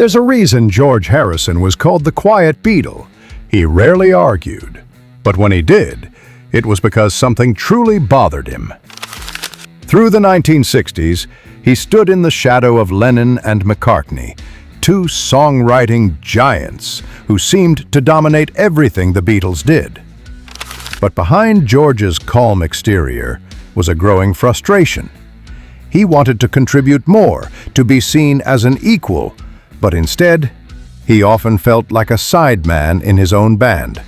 There's a reason George Harrison was called the Quiet Beatle. He rarely argued, but when he did, it was because something truly bothered him. Through the 1960s, he stood in the shadow of Lennon and McCartney, two songwriting giants who seemed to dominate everything the Beatles did. But behind George's calm exterior was a growing frustration. He wanted to contribute more, to be seen as an equal, but instead, he often felt like a sideman in his own band.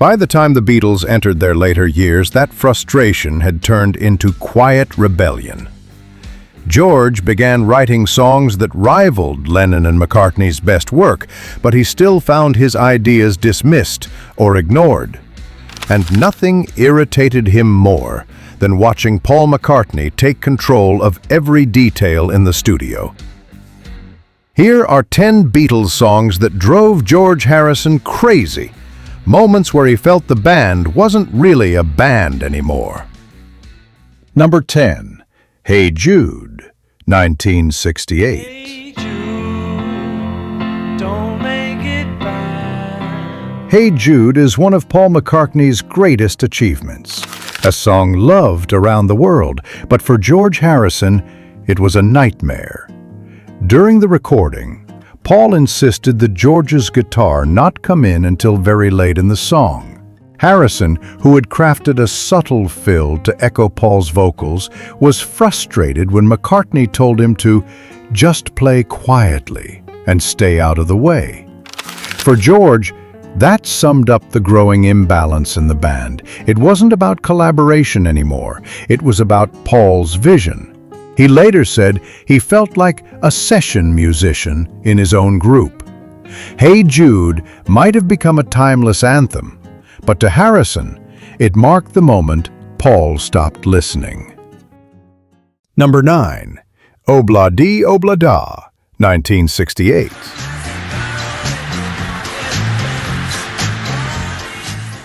By the time the Beatles entered their later years, that frustration had turned into quiet rebellion. George began writing songs that rivaled Lennon and McCartney's best work, but he still found his ideas dismissed or ignored. And nothing irritated him more than watching Paul McCartney take control of every detail in the studio. Here are 10 Beatles songs that drove George Harrison crazy, moments where he felt the band wasn't really a band anymore. Number 10. Hey Jude, 1968. Hey Jude, don't make it bad. Hey Jude is one of Paul McCartney's greatest achievements, a song loved around the world, but for George Harrison, it was a nightmare. During the recording, Paul insisted that George's guitar not come in until very late in the song. Harrison, who had crafted a subtle fill to echo Paul's vocals, was frustrated when McCartney told him to just play quietly and stay out of the way. For George, that summed up the growing imbalance in the band. It wasn't about collaboration anymore. It was about Paul's vision. He later said he felt like a session musician in his own group. Hey Jude might have become a timeless anthem, but to Harrison, it marked the moment Paul stopped listening. Number 9. Obla-Di Obla-Da, 1968.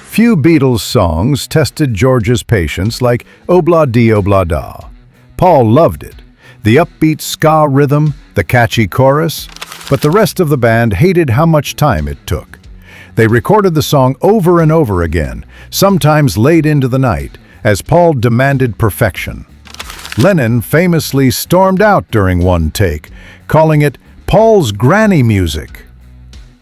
Few Beatles songs tested George's patience like Obla-Di Obla-Da. Paul loved it, the upbeat ska rhythm, the catchy chorus, but the rest of the band hated how much time it took. They recorded the song over and over again, sometimes late into the night, as Paul demanded perfection. Lennon famously stormed out during one take, calling it Paul's granny music.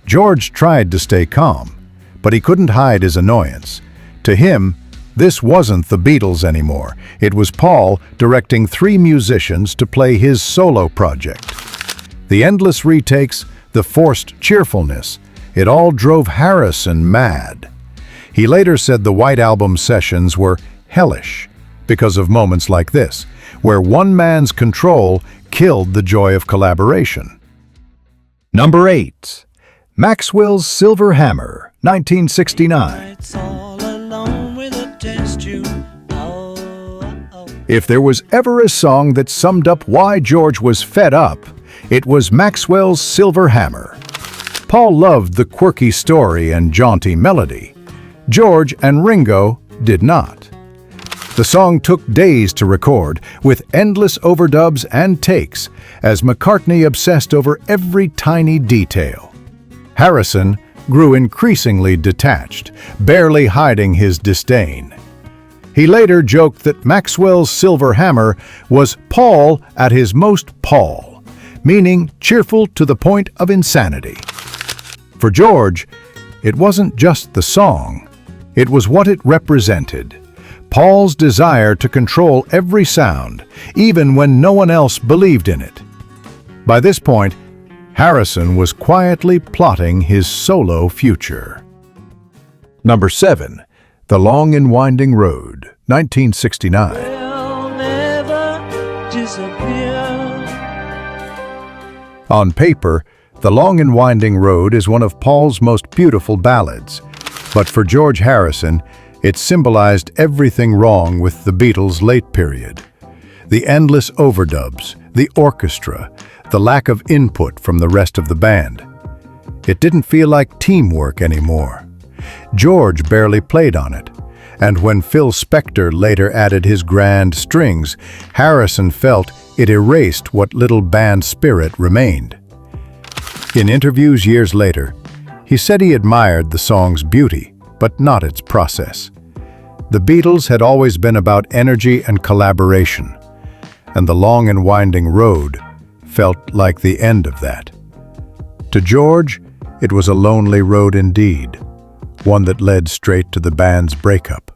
George tried to stay calm, but he couldn't hide his annoyance. To him, this wasn't the Beatles anymore. It was Paul directing 3 musicians to play his solo project. The endless retakes, the forced cheerfulness, it all drove Harrison mad. He later said the White Album sessions were hellish because of moments like this, where one man's control killed the joy of collaboration. Number 8. Maxwell's Silver Hammer, 1969. It's all alone with a test tube. Oh. If there was ever a song that summed up why George was fed up, it was Maxwell's Silver Hammer. Paul loved the quirky story and jaunty melody. George and Ringo did not. The song took days to record, with endless overdubs and takes, as McCartney obsessed over every tiny detail. Harrison grew increasingly detached, barely hiding his disdain. He later joked that Maxwell's Silver Hammer was Paul at his most Paul, meaning cheerful to the point of insanity. For George, it wasn't just the song, it was what it represented. Paul's desire to control every sound, even when no one else believed in it. By this point, Harrison was quietly plotting his solo future. Number 7. The Long and Winding Road, 1969. Will never disappear. On paper, The Long and Winding Road is one of Paul's most beautiful ballads, but for George Harrison, it symbolized everything wrong with the Beatles' late period. The endless overdubs, the orchestra, the lack of input from the rest of the band. It didn't feel like teamwork anymore. George barely played on it, and when Phil Spector later added his grand strings, Harrison felt it erased what little band spirit remained. In interviews years later, he said he admired the song's beauty, but not its process. The Beatles had always been about energy and collaboration, and the long and winding road felt like the end of that. To George, it was a lonely road indeed, one that led straight to the band's breakup.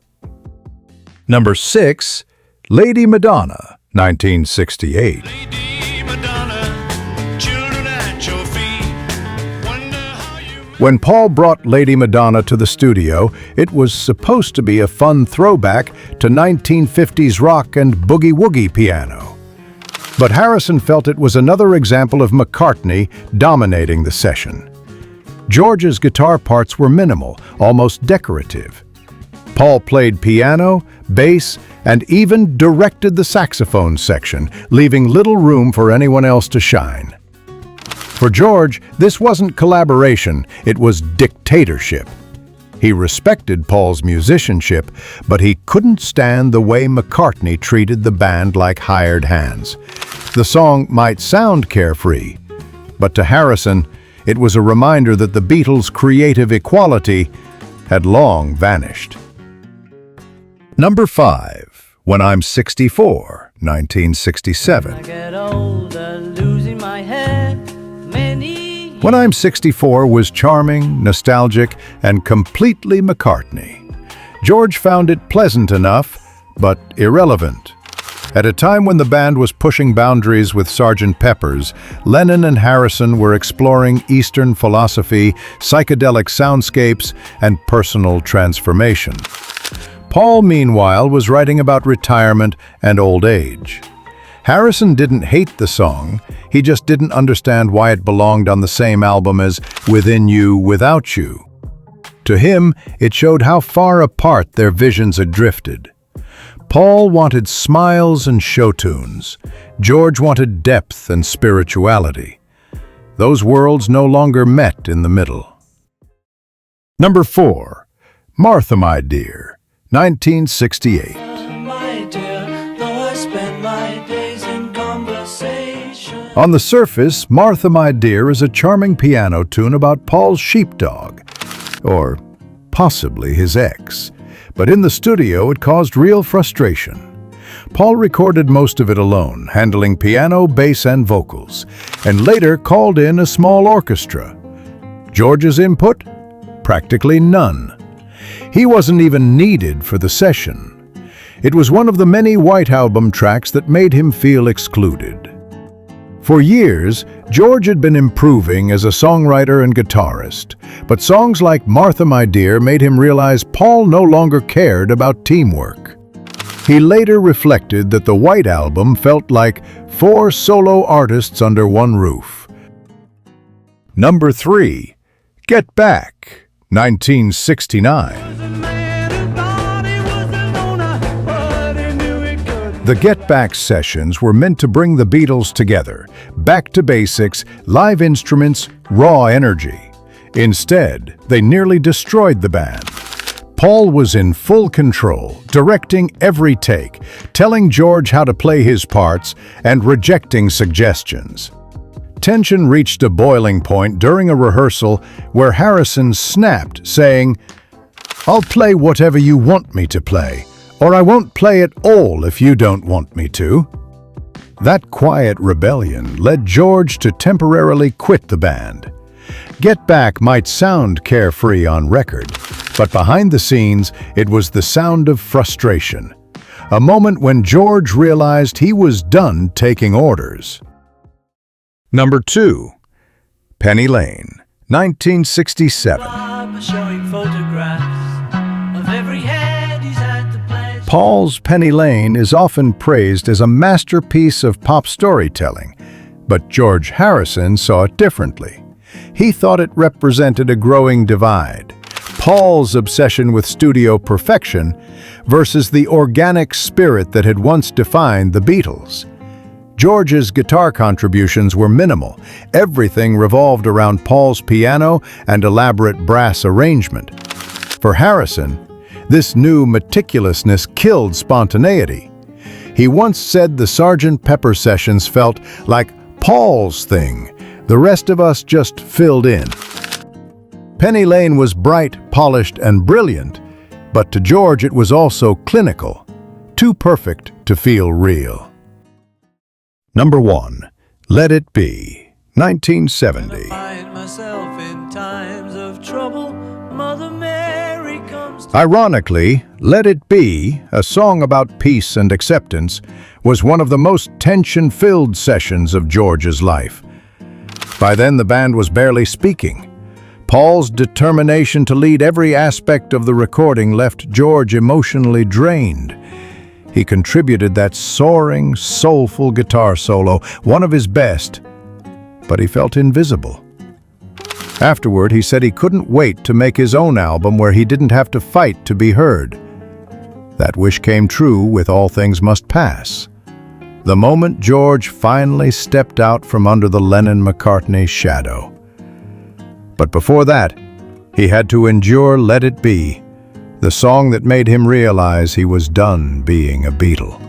Number 6, Lady Madonna, 1968. When Paul brought Lady Madonna to the studio, it was supposed to be a fun throwback to 1950s rock and boogie-woogie piano. But Harrison felt it was another example of McCartney dominating the session. George's guitar parts were minimal, almost decorative. Paul played piano, bass, and even directed the saxophone section, leaving little room for anyone else to shine. For George, this wasn't collaboration, it was dictatorship. He respected Paul's musicianship, but he couldn't stand the way McCartney treated the band like hired hands. The song might sound carefree, but to Harrison, it was a reminder that the Beatles' creative equality had long vanished. Number 5, When I'm 64, 1967. I get older, losing my head. When I'm 64 was charming, nostalgic, and completely McCartney. George found it pleasant enough, but irrelevant. At a time when the band was pushing boundaries with Sgt. Pepper's, Lennon and Harrison were exploring Eastern philosophy, psychedelic soundscapes, and personal transformation. Paul, meanwhile, was writing about retirement and old age. Harrison didn't hate the song, he just didn't understand why it belonged on the same album as Within You, Without You. To him, it showed how far apart their visions had drifted. Paul wanted smiles and show tunes. George wanted depth and spirituality. Those worlds no longer met in the middle. Number 4, Martha, My Dear, 1968. On the surface, Martha, My Dear is a charming piano tune about Paul's sheepdog, or possibly his ex. But in the studio, it caused real frustration. Paul recorded most of it alone, handling piano, bass, and vocals, and later called in a small orchestra. George's input? Practically none. He wasn't even needed for the session. It was one of the many White Album tracks that made him feel excluded. For years, George had been improving as a songwriter and guitarist, but songs like Martha, My Dear made him realize Paul no longer cared about teamwork. He later reflected that the White Album felt like 4 solo artists under one roof. Number 3, Get Back, 1969. The Get Back sessions were meant to bring the Beatles together, back to basics, live instruments, raw energy. Instead, they nearly destroyed the band. Paul was in full control, directing every take, telling George how to play his parts, and rejecting suggestions. Tension reached a boiling point during a rehearsal where Harrison snapped, saying, "I'll play whatever you want me to play, or I won't play at all if you don't want me to." That quiet rebellion led George to temporarily quit the band. Get Back might sound carefree on record, but behind the scenes, it was the sound of frustration. A moment when George realized he was done taking orders. Number 2, Penny Lane, 1967. Paul's Penny Lane is often praised as a masterpiece of pop storytelling, but George Harrison saw it differently. He thought it represented a growing divide. Paul's obsession with studio perfection versus the organic spirit that had once defined the Beatles. George's guitar contributions were minimal. Everything revolved around Paul's piano and elaborate brass arrangement. For Harrison, this new meticulousness killed spontaneity. He once said the Sgt. Pepper sessions felt like Paul's thing, The rest of us just filled in. Penny Lane was bright, polished, and brilliant, but to George it was also clinical, too perfect to feel real. Number 1. Let It Be, 1970. Find myself in times of trouble. Mother Mary comes to Ironically, Let It Be, a song about peace and acceptance, was one of the most tension-filled sessions of George's life. By then, the band was barely speaking. Paul's determination to lead every aspect of the recording left George emotionally drained. He contributed that soaring, soulful guitar solo, one of his best, but he felt invisible. Afterward, he said he couldn't wait to make his own album where he didn't have to fight to be heard. That wish came true with All Things Must Pass, the moment George finally stepped out from under the Lennon-McCartney shadow. But before that, he had to endure Let It Be, the song that made him realize he was done being a Beatle.